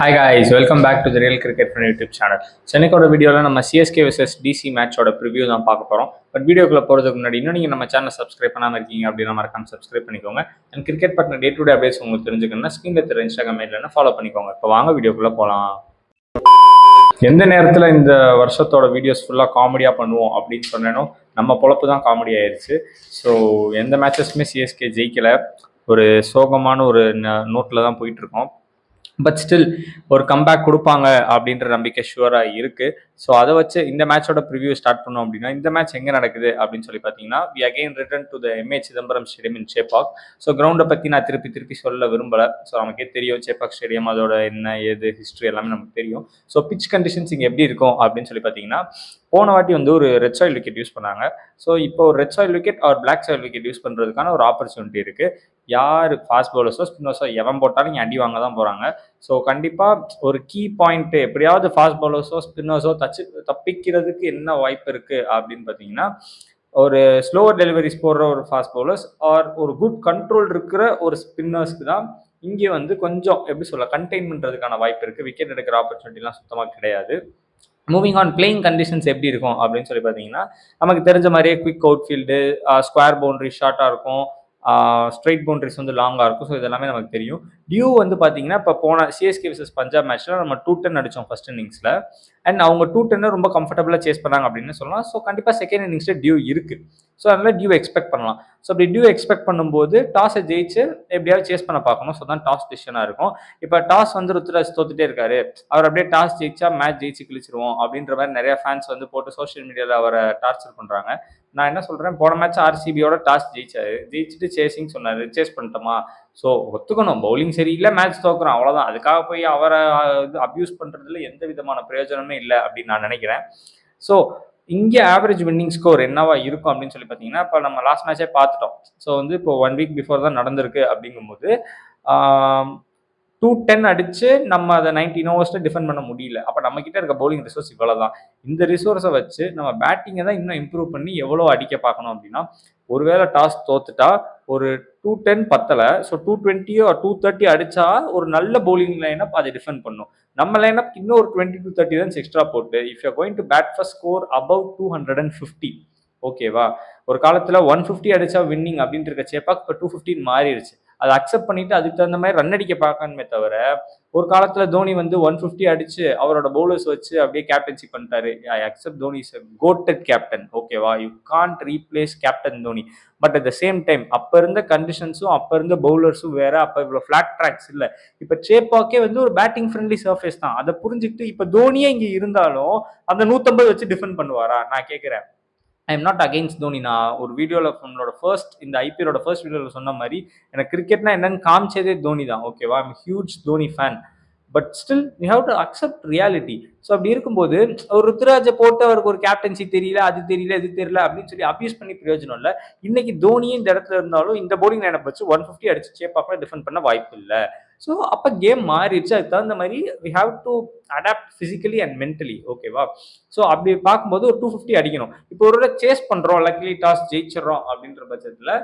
Hi guys, welcome back to the Real Cricket Fan YouTube channel. சென்னைக்கோட வீடியோவில் நம்ம CSK vs DC மேட்சோட preview தான் பார்க்க போகிறோம். பட் வீடியோக்குள்ள போகிறதுக்கு முன்னாடி இன்னும் நீங்கள் நம்ம சேனல் சப்ஸ்கிரைப் பண்ணாமல் இருக்கீங்க அப்படின்னா மறக்காம சப்ஸ்கிரைப் பண்ணிக்கோங்க. அண்ட் கிரிக்கெட் பற்றின டே டு டே அப்டேட்ஸ் உங்களுக்கு தெரிஞ்சுக்கணும்னா ஸ்க்ரீனில் தெரிய இன்ஸ்டாகிராம் ஐடியில் ஃபாலோ பண்ணிக்கோங்க. இப்போ வாங்க வீடியோக்குள்ளே போகலாம். எந்த நேரத்தில் இந்த வருஷத்தோட வீடியோஸ் ஃபுல்லாக காமெடியாக பண்ணுவோம் அப்படின்னு சொன்னேனோ நம்ம பொழப்பு தான் காமெடி ஆயிடுச்சு. ஸோ எந்த மேட்சஸுமே சிஎஸ்கே ஜெயிக்கலை. ஒரு சோகமான ஒரு நோட்டில் தான் போயிட்டுருக்கோம். பட் ஸ்டில் ஒரு கம்பேக் கொடுப்பாங்க அப்படின்ற நம்பிக்கை ஷுவராக இருக்குது. ஸோ அதை வச்சு இந்த மேட்சோட ப்ரிவியூ ஸ்டார்ட் பண்ணோம் அப்படின்னா இந்த மேட்ச் எங்கே நடக்குது அப்படின்னு சொல்லி பார்த்தீங்கன்னா we again return to the MA Chidambaram stadium in Chepauk. So கிரவுண்டை பற்றி நான் திருப்பி சொல்ல விரும்பலை. ஸோ நமக்கே தெரியும் சேப்பாக் ஸ்டேடியம் அதோட என்ன ஏது ஹிஸ்ட்ரி எல்லாமே நமக்கு தெரியும். ஸோ பிச் கண்டிஷன்ஸ் இங்கே எப்படி இருக்கும் அப்படின்னு சொல்லி பார்த்தீங்கன்னா போன வாட்டி வந்து ஒரு ரெட் சாயில் விக்கெட் யூஸ் பண்ணாங்க. ஸோ இப்போ ஒரு red soil wicket or black soil wicket use பண்ணுறதுக்கான ஒரு ஆப்பர்ச்சுனிட்டி இருக்குது. யார் ஃபாஸ்ட் பவுலர்ஸோ ஸ்பின்னர்ஸோ எவன் போட்டாலும் இங்கே அடி வாங்க தான் போகிறாங்க. ஸோ கண்டிப்பாக ஒரு கீ பாயிண்ட்டு எப்படியாவது ஃபாஸ்ட் பவுலர்ஸோ ஸ்பின்னர்ஸோ தப்பிக்கிறதுக்கு என்ன வாய்ப்பு இருக்குது அப்படின்னு பார்த்தீங்கன்னா ஒரு ஸ்லோவர் டெலிவரிஸ் போடுற ஒரு ஃபாஸ்ட் பவுலர்ஸ் ஆர் ஒரு குட் கண்ட்ரோல் இருக்கிற ஒரு ஸ்பின்னர்ஸ்க்கு தான் இங்கே வந்து கொஞ்சம் எப்படி சொல்ல கண்டெயின் பண்ணுறதுக்கான வாய்ப்பு இருக்குது. விக்கெட் எடுக்கிற ஆப்பர்ச்சுனிட்டிலாம் சுத்தமாக கிடையாது. மூவிங் ஆன் பிளேயிங் கண்டிஷன்ஸ் எப்படி இருக்கும் அப்படின்னு சொல்லி பார்த்தீங்கன்னா நமக்கு தெரிஞ்ச மாதிரியே quick out field, square boundary ஷார்ட்டாக இருக்கும், ஸ்ட்ரைட் பவுண்டரிஸ் வந்து லாங்காக இருக்கும். ஸோ இதெல்லாமே நமக்கு தெரியும். டியூ வந்து பார்த்தீங்கன்னா இப்போ போன சிஎஸ்கே vs பஞ்சாப் மேட்ச்சில் நம்ம 210 அடித்தோம் ஃபர்ஸ்ட் இன்னிங்ஸில். அண்ட் அவங்க 210 ரொம்ப கம்ஃபர்டபுளாக சேஸ் பண்ணாங்க அப்படின்னு சொல்லலாம். ஸோ கண்டிப்பாக செகண்ட் இன்னிங்ஸில் டியூ இருக்குது. ஸோ அதனால் டியூ எக்ஸ்பெக்ட் பண்ணலாம். ஸோ அப்படி டியூ எக்ஸ்பெக்ட் பண்ணும்போது டாஸை ஜெயிச்சு எப்படியாவது சேஸ் பண்ண பார்க்கணும். ஸோ தான் டாஸ் டிசிஷனாக இருக்கும். இப்போ டாஸ் வந்து ருத்ராஜ் தோத்துட்டே இருக்காரு, அவர் அப்படியே டாஸ் ஜெயிச்சா மேட்ச் ஜெயிச்சு கிழிச்சிருவோம் அப்படின்ற மாதிரி நிறைய ஃபேன்ஸ் வந்து போட்டு சோஷியல் மீடியாவில் அவரை டார்ச்சர் பண்ணுறாங்க. நான் என்ன சொல்கிறேன், போன மேட்ச் ஆர்சிபியோட டாஸ் ஜெயிச்சுட்டு சேசிங் சொன்னார், சேஸ் பண்ணிட்டோமா. ஸோ ஒத்துக்கணும், பவுலிங் சரியில்லை, மேட்ச் தோக்குறோம், அவ்வளோதான். அதுக்காக போய் அவரை இது அப்யூஸ் பண்ணுறதுல எந்த விதமான பிரயோஜனமே இல்லை அப்படின்னு நான் நினைக்கிறேன். ஸோ இங்கே ஆவரேஜ் வின்னிங் ஸ்கோர் என்னவா இருக்கும் அப்படின்னு சொல்லி பார்த்தீங்கன்னா இப்போ நம்ம லாஸ்ட் மேட்சே பார்த்துட்டோம். ஸோ வந்து இப்போ 1 வீக் பிஃபோர் தான் நடந்திருக்கு. அப்படிங்கும்போது 210 அடிச்சு நம்ம அதை 19 ஓவர்ஸ்ல டிஃபெண்ட் பண்ண முடியல. அப்போ நம்ம கிட்ட இருக்க பவுலிங் ரிசோர்ஸ் இவ்வளவுதான். இந்த ரிசோர்ஸை வச்சு நம்ம பேட்டிங்கை தான் இன்னும் இம்ப்ரூவ் பண்ணி எவ்வளோ அடிக்க பார்க்கணும் அப்படின்னா ஒருவேளை டாஸ் தோத்துட்டா ஒரு 210 பத்தலை, ஸோ 220 230 அடிச்சா ஒரு நல்ல பவுலிங் லைனப் அதை டிஃபெண்ட் பண்ணும். நம்ம லைனப் இன்னும் ஒரு 20 to 30 ரன்ஸ் எக்ஸ்ட்ரா போட்டு if you going to bat first score above 250, ஓகேவா. ஒரு காலத்துல 150 அடிச்சா வின்னிங் அப்படின்ட்டு இருக்க சேப்பாக் இப்போ 215 மாறிடுச்சு. அதை அக்செப்ட் பண்ணிட்டு அதுக்கு தகுந்த மாதிரி ரன் அடிக்க பார்க்கணுமே தவிர ஒரு காலத்துல தோனி வந்து 150 அடிச்சு அவரோட பவுலர்ஸ் வச்சு அப்படியே கேப்டன்சி பண்ணிட்டாரு. I accept Dhoni is goated captain, ஓகேவா. You can't replace captain Dhoni. But at the same time அப்ப இருந்த கண்டிஷன்ஸும் அப்ப இருந்த பவுலர்ஸும் வேற. அப்ப இவ்வளவு ஃபிளாட் ட்ராக்ஸ் இல்லை. இப்ப சேப்பாக்கே வந்து ஒரு பேட்டிங் ஃப்ரெண்ட்லி சர்ஃபேஸ் தான். அதை புரிஞ்சுக்கிட்டு இப்ப தோனியே இங்க இருந்தாலும் அந்த 150 வச்சு டிஃபெண்ட் பண்ணுவாரா நான் கேட்கிறேன். ஐ எம் நாட் அகெயின்ஸ்ட் தோனி. நான் ஒரு வீடியோவில் நம்மளோட இந்த ஐபிஎலோட ஃபர்ஸ்ட் வீடியோவில் சொன்ன மாதிரி எனக்கு கிரிக்கெட்னா என்னன்னு காமிச்சதே தோனி தான், ஓகேவா. I'm huge Dhoni fan. But still you have to accept reality. So அப்படி இருக்கும்போது ஒரு ருத்ராஜை போட்டு அவருக்கு ஒரு கேப்டன்சி தெரியல, அது தெரியல, இது தெரியல அப்படின்னு சொல்லி அபியூஸ் பண்ணி பிரயோஜனம் இல்லை. இன்னைக்கு தோனியே இந்த இடத்துல இருந்தாலும் இந்த போலிங் லைனப் வச்சு 150 அடிச்சு சேப்பாக்கில் டிஃபெண்ட் பண்ண வாய்ப்பு இல்லை. ஸோ அப்போ கேம் மாறிடுச்சு. அதுக்கு தகுந்த மாதிரி we have to adapt physically and mentally, ஓகேவா. ஸோ அப்படி பார்க்கும்போது ஒரு 250 அடிக்கணும். இப்போ ஒரு சேஸ் பண்ணுறோம், லக்லி டாஸ் ஜெயிச்சிடறோம் அப்படின்ற பட்சத்தில்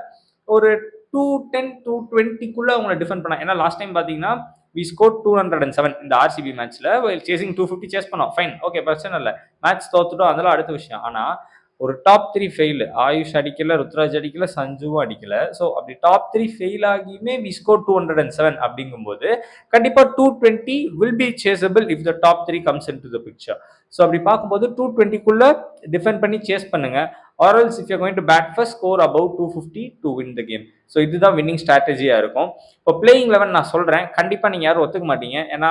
ஒரு 210 220 அவங்களை டிஃபெண்ட் பண்ண. ஏன்னா லாஸ்ட் டைம் பார்த்தீங்கன்னா வி ஸ்கோர் 207 இந்த ஆர்சிபி மேட்ச்ல சேசிங் 250 சேஸ் பண்ணோம், ஃபைன், ஓகே, பிரச்சனை இல்லை. மேட்ச் தோத்துட்டோம், அதெல்லாம் அடுத்த விஷயம். ஆனால் ஒரு டாப் 3 ஃபெயில், ஆயுஷ் அடிக்கல, ருத்ராஜ் அடிக்கல, சஞ்சுவும் அடிக்கல. ஸோ அப்படி டாப் 3 ஃபெயில் ஆகியுமே வி ஸ்கோர் 207 அப்படிங்கும்போது கண்டிப்பா 220 will be chasable if the top 3 comes in to the picture. So அப்படி பார்க்கும்போது 220 டிஃபெண்ட் பண்ணி சேஸ் பண்ணுங்க. Or else if you going to bat first score about 250 to win the game. So இதுதான் winning ஸ்ட்ராட்டஜியா இருக்கும். இப்போ பிளேயிங் 11 நான் சொல்றேன், கண்டிப்பா நீங்க யாரும் ஒத்துக்க மாட்டீங்க. ஏன்னா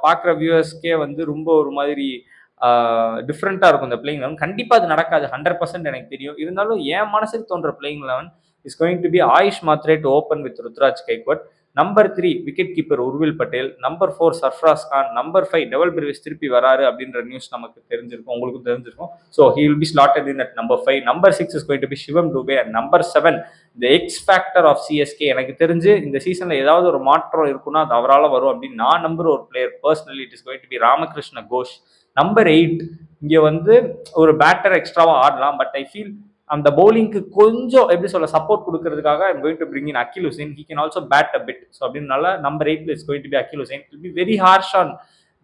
பார்க்குற வியூவர்ஸ்க்கே வந்து ரொம்ப ஒரு மாதிரி டிஃப்ரெண்ட்டாக இருக்கும் இந்த பிளேயிங் 11. கண்டிப்பாக அது நடக்காது, 100% எனக்கு தெரியும். இருந்தாலும் என் மனசுக்கு தோன்ற playing 11 is going to be Ayush Mhatre to open with Ruturaj Gaikwad. Number 3 wicket keeper Urvil Patel. Number 4 Sarfaraz Khan. Number 5 Dewald Brevis திருப்பி வராரு அப்படின்ற நியூஸ் நமக்கு தெரிஞ்சிருக்கும், உங்களுக்கும் தெரிஞ்சிருக்கும். So he will be slotted in at number 5. Number 6 is going to be Shivam Dube. And number 7 the X factor of CSK. எனக்கு தெரிஞ்சு இந்த சீசன்ல ஏதாவது ஒரு மாற்றம் இருக்குன்னா அது அவரால் வரும் அப்படின்னு நான் நம்புற ஒரு player personally it is going to be Ramakrishna Ghosh. Number 8 இங்கே வந்து ஒரு பேட்டர் எக்ஸ்ட்ராவா ஆடலாம். பட் ஐ ஃபீல் அந்த பவுலிங்க்கு கொஞ்சம் எப்படி சொல்ல சப்போர்ட் கொடுக்கறதுக்காக I'm going to bring in Akeal Hosein. He can also bat a bit. So அப்படின்னால number 8 is going to be Akeal Hosein. It will be very harsh on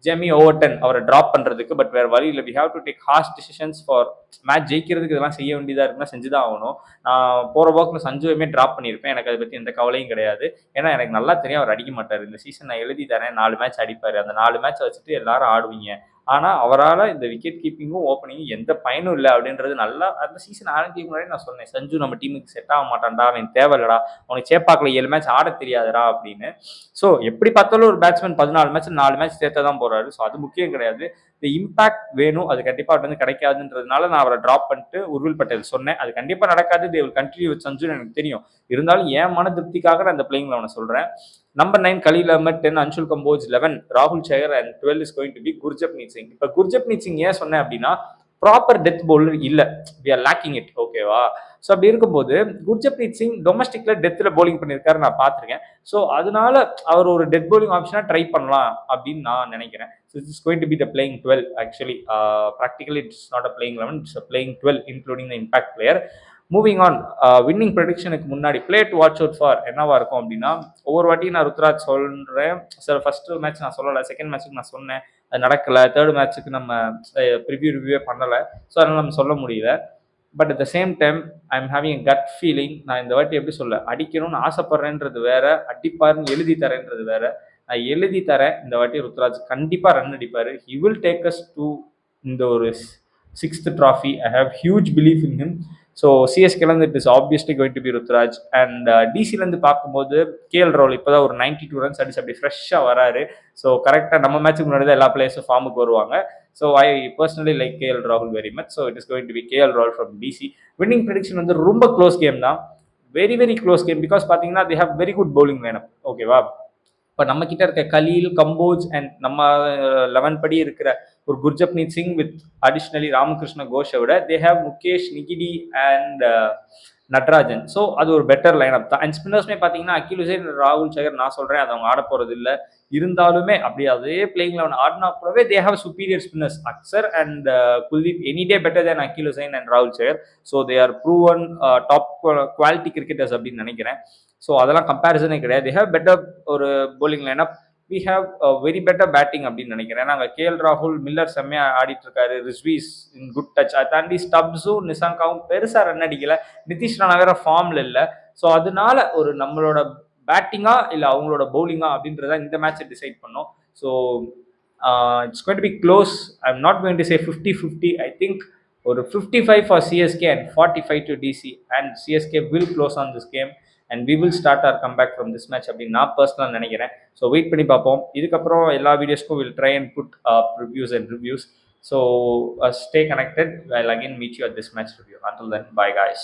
Jamie Overton அவரை drop பண்றதுக்கு. But வேற வழி இல்லை, we have to take harsh decisions for match ஜெயிக்கிறதுக்கு. இதெல்லாம் செய்ய வேண்டியதா இருக்குன்னா செஞ்சுதான் ஆகணும். நான் போற போக்கில் சஞ்சுவுமே ட்ராப் பண்ணியிருப்பேன், எனக்கு அதை பத்தி எந்த கவலையும் கிடையாது. ஏன்னா எனக்கு நல்லா தெரியும் அவர் அடிக்க மாட்டார். இந்த சீசன் நான் எழுதி தரேன் 4 மேட்ச் அடிப்பாரு, அந்த 4 மேட்ச் வச்சுட்டு எல்லாரும் ஆடுவீங்க. ஆனா அவரால் இந்த விக்கெட் கீப்பிங்கும் ஓப்பனிங்கும் எந்த பயனும் இல்லை அப்படின்றது நல்லா அந்த சீசன் ஆரம்பிக்கு முன்னாடி நான் சொன்னேன். சஞ்சு நம்ம டீமுக்கு செட் ஆக மாட்டான்டா, அவன் தேவையில்லடா, உனக்கு சேப்பாக்கில் 7 மேட்ச் ஆட தெரியாதுடா அப்படின்னு. ஸோ எப்படி பார்த்தாலும் ஒரு பேட்ஸ்மேன் 14 மேட்ச் 4 மேட்ச் சேர்த்தா தான் போறாரு. ஸோ அது முக்கியம் கிடையாது, இந்த இம்பாக்ட் வேணும். அது கண்டிப்பா அவர்கிட்ட வந்து கிடைக்காதுன்றதுனால நான் அவரை ட்ராப் பண்ணிட்டு உர்வில் பட்டேல் சொன்னேன். அது கண்டிப்பா நடக்காது, they will continue with Sanju எனக்கு தெரியும். இருந்தாலும் என் மன திருப்திக்காக நான் இந்த பிளேயிங் அவனை சொல்றேன். நம்பர் 9 கலீல் அஹ்மத், 10 அன்ஷுல் கம்போஜ், 11 ராகுல் Chahar and 12 is going to be Gurjapneet Singh. இப்போ குர்ஜப்னீத் சிங் ஏன் சொன்னேன் அப்படின்னா ப்ராப்பர் டெத் பவுலர் இல்லை, வி ஆர் லேக்கிங் இட். ஓகேவா? ஸோ அப்படி இருக்கும்போது குர்ஜப்ரீத் சிங் டொமஸ்டிக்ல டெத்தில் பவுலிங் பண்ணியிருக்காரு, நான் பார்த்துருக்கேன். ஸோ அதனால அவர் ஒரு டெத் பவுலிங் ஆப்ஷனாக ட்ரை பண்ணலாம் அப்படின்னு நான் நினைக்கிறேன். So this is going to be the playing 12 actually. Practically it's not a playing 11, it's a playing 12 including the impact player. Moving on, winning ப்ரெடிக்ஷனுக்கு முன்னாடி play to watch out for என்னவா இருக்கும் அப்படின்னா, ஒவ்வொரு வாட்டியும் நான் ருத்ராஜ் சொல்கிறேன். சார் ஃபர்ஸ்ட் மேட்ச் நான் சொல்லலை, செகண்ட் மேட்ச்சுக்கு நான் சொன்னேன், அது நடக்கலை. தேர்ட் மேட்ச்சுக்கு நம்ம ரிவ்யூவே பண்ணலை, ஸோ அதனால் நம்ம சொல்ல முடியல. But at the same time I am having a cut feeling. நான் இந்த வாட்டி எப்படி சொல்ல, அடிக்கணும்னு ஆசைப்படுறேன்றது வேற, அடிப்பாருன்னு எழுதி தரேன்றது வேற. நான் எழுதி தரேன், இந்த வாட்டி ருத்ராஜ் கண்டிப்பாக ரன் அடிப்பார். He will take us to இந்த ஒரு 6th trophy. I have huge belief in him. So சிஎஸ்கேலேருந்து it is obviously going to be Ruturaj. And டிசிலேருந்து பார்க்கும்போது கேஎல் ராகுல் இப்போ தான் ஒரு 92 ரன்ஸ் அடிச்சு அப்படி ஃப்ரெஷ்ஷாக வராரு. ஸோ கரெக்டாக நம்ம மேட்ச்சுக்கு முன்னாடி தான் எல்லா பிளேயர்ஸும் ஃபார்முக்கு வருவாங்க. So I personally like KL ராகுல் very much. So it is going to be KL ராகுல் ஃப்ரம் டிசி. வின்னிங் ப்ரெடிக்ஷன் வந்து ரொம்ப க்ளோஸ் கேம் தான், very very close game. Because பார்த்தீங்கன்னா they have very good bowling lineup. ஓகேவா? இப்போ நம்ம கிட்ட இருக்க கலீல், கம்போஜ் அண்ட் நம்ம 11 படி இருக்கிற ஒரு குர்ஜப்னீத் சிங் வித் அடிஷ்னலி ராமகிருஷ்ண கோஷை விட they have Mukesh, Ngidi and Natarajan. So அது ஒரு பெட்டர் லைனப் தான். அண்ட் ஸ்பின்னர்ஸ்மே பார்த்தீங்கன்னா அகில் ஹுசைன், ராகுல் சஹர், நான் சொல்கிறேன் அது அவங்க ஆட போகிறது இல்லை. இருந்தாலுமே அப்படி அதே பிளேயிங் லெவன் ஆடினா கூடவே they have superior spinners. Axar and Kuldeep any day better than Akeal Hosein and ராகுல் Chahar. So they are proven top quality cricketers அப்படின்னு நினைக்கிறேன். ஸோ அதெல்லாம் கம்பேரிசனே கிடையாது. தே ஹேவ் பெட்டர் ஒரு bowling lineup. we have a very better batting அப்படின்னு நினைக்கிறேன். நாங்கள் கேஎல் ராகுல், மில்லர் செம்மையா ஆடிட்டு இருக்காரு, ரிஸ்வீஸ் இன் குட் டச். அதை தாண்டி ஸ்டப்ஸும் நிசாங்காவும் பெருசா ரன் அடிக்கல, நிதிஷ் ராணா வேற ஃபார்ம்ல இல்லை. ஸோ அதனால ஒரு நம்மளோட பேட்டிங்கா இல்லை அவங்களோட பவுலிங்கா அப்படின்றத இந்த மேட்சை டிசைட் பண்ணோம். So it's going to be close. I am not going to say 50-50. I think ஒரு 55 for CSK and 45 to DC. And CSK will close on this game and we will start or come back from this match அப்படின்னு நான் பர்சனலாக நினைக்கிறேன். So wait பண்ணி பார்ப்போம். இதுக்கப்புறம் எல்லா வீடியோஸ்க்கும் will try and put reviews and reviews. So stay connected. I will again meet you at this match review. Until then, bye guys.